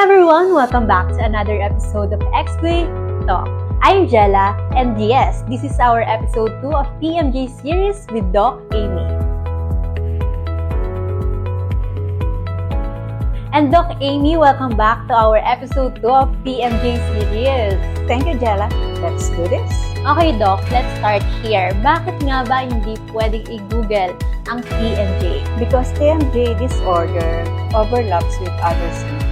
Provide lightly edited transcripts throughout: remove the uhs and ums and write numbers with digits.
everyone! Welcome back to another episode of Explain Talk. I'm Jella, and yes, this is our episode 2 of PMJ series with Doc Amy. And Doc Amy, welcome back to our episode 2 of PMJ series. Thank you, Jella. Let's do this. Okay, Doc, let's start here. Bakit nga ba hindi pwedeng i-google ang PMJ? Because TMJ disorder overlaps with other symptoms.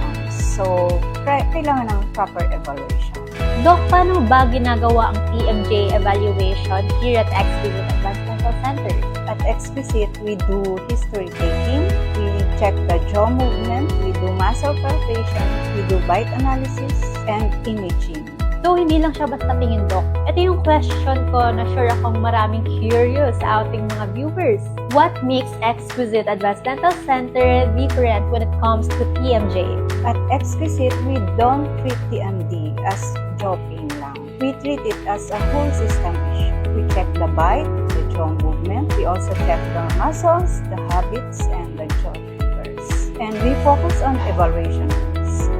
So, kailangan ng proper evaluation. Doc, paano ba ginagawa ang PMJ evaluation here at Exquisite Advanced Mental Center? At Exquisite, we do history taking, we check the jaw movement, we do muscle palpation, we do bite analysis, and imaging. So, hindi lang siya basta tingin, Doc. Ito yung question ko na sure akong maraming curious sa ating mga viewers. What makes Exquisite Advanced Mental Center different when it comes to PMJ? At Exquisite, we don't treat TMD as jaw pain lang. We treat it as a whole system issue. We check the bite, the jaw movement. We also check the muscles, the habits, and the jaw triggers. And we focus on evaluation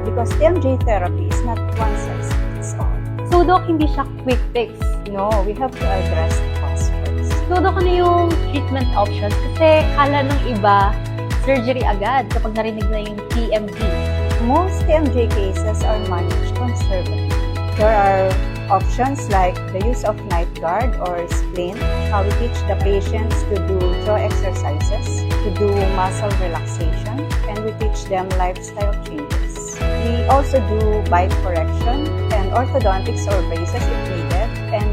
because TMJ therapy is not one size fits all. So, Doc, hindi siya quick fix. No, we have to address the cause first. So, Doc, ano yung treatment options? Kasi kala ng iba, surgery agad kapag narinig na yung PMD. Most TMJ cases are managed conservatively. There are options like the use of night guard or splint. We teach the patients to do jaw exercises, to do muscle relaxation, and we teach them lifestyle changes. We also do bite correction and orthodontics or braces if needed, and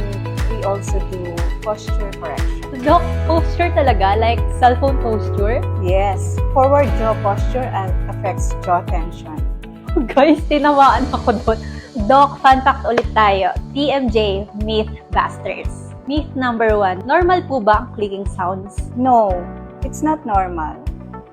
we also do posture correction. Doc, posture talaga? Like cellphone posture? Yes, forward jaw posture affects jaw tension. Guys, tinawaan ako doon. Doc, fun fact ulit tayo. TMJ Mythbusters. Myth number 1. Normal po ba ang clicking sounds? No, it's not normal.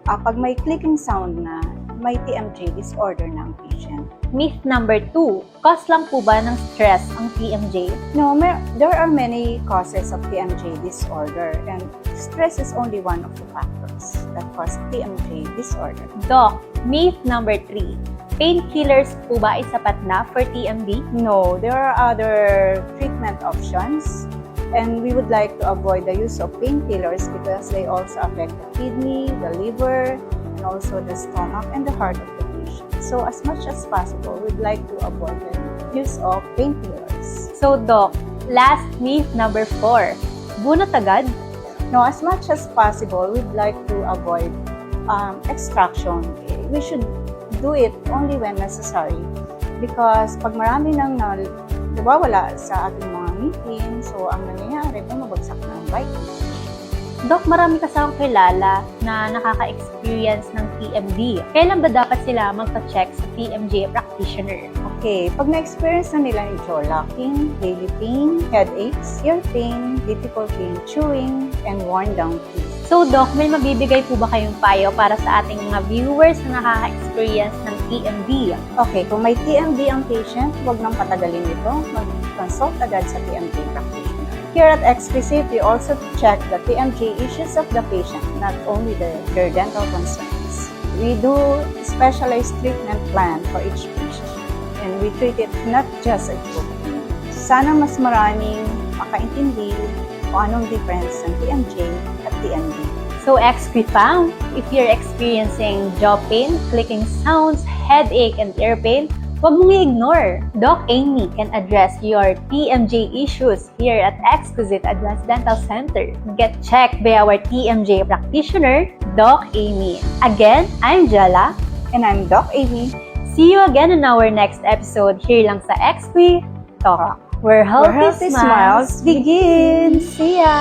Pag may clicking sound na, may TMJ disorder na ang patient. Myth number 2. Cause lang po ba ng stress ang TMJ? No, there are many causes of TMJ disorder, and stress is only one of the factors that cause TMJ disorder. Doc, myth number 3. Painkillers po ba ay sapat na for TMD? No, there are other treatment options, and we would like to avoid the use of painkillers because they also affect the kidney, the liver, and also the stomach and the heart of the patient. So as much as possible, we'd like to avoid the use of painkillers. So, Doc, last myth number 4. Bunot agad? No, as much as possible, we'd like to avoid extraction. We should do it only when necessary because pag marami nang nawawala sa ating mga meeting, so ang nangyayari, bumabagsak na ang bite. Doc, marami kasi akong kilala na nakaka-experience ng TMD. Kailan ba dapat sila magpa-check sa TMJ practitioner? Okay, pag na-experience na nila yung jaw locking, daily pain, headaches, ear pain, difficulty in chewing, and worn down teeth. So, Doc, may mabibigay po ba kayong payo para sa ating mga viewers na nakaka-experience ng TMD? Okay, kung may TMD ang patient, huwag nang patagalin ito. Mag-consult agad sa TMJ practitioner. Here at Exquisite, we also check the TMJ issues of the patient, not only their dental concerns. We do specialized treatment plan for each patient, and we treat it not just a group. Sana mas maraming makaintindi kung anong difference ng TMJ at TMD. So, XP fam, if you're experiencing jaw pain, clicking sounds, headache, and ear pain, huwag mong i-ignore. Doc Amy can address your TMJ issues here at Exquisite Advanced Dental Center. Get checked by our TMJ practitioner, Doc Amy. Again, I'm Jella. And I'm Doc Amy. See you again in our next episode here lang sa XP Talk, where healthy smiles begin. See ya!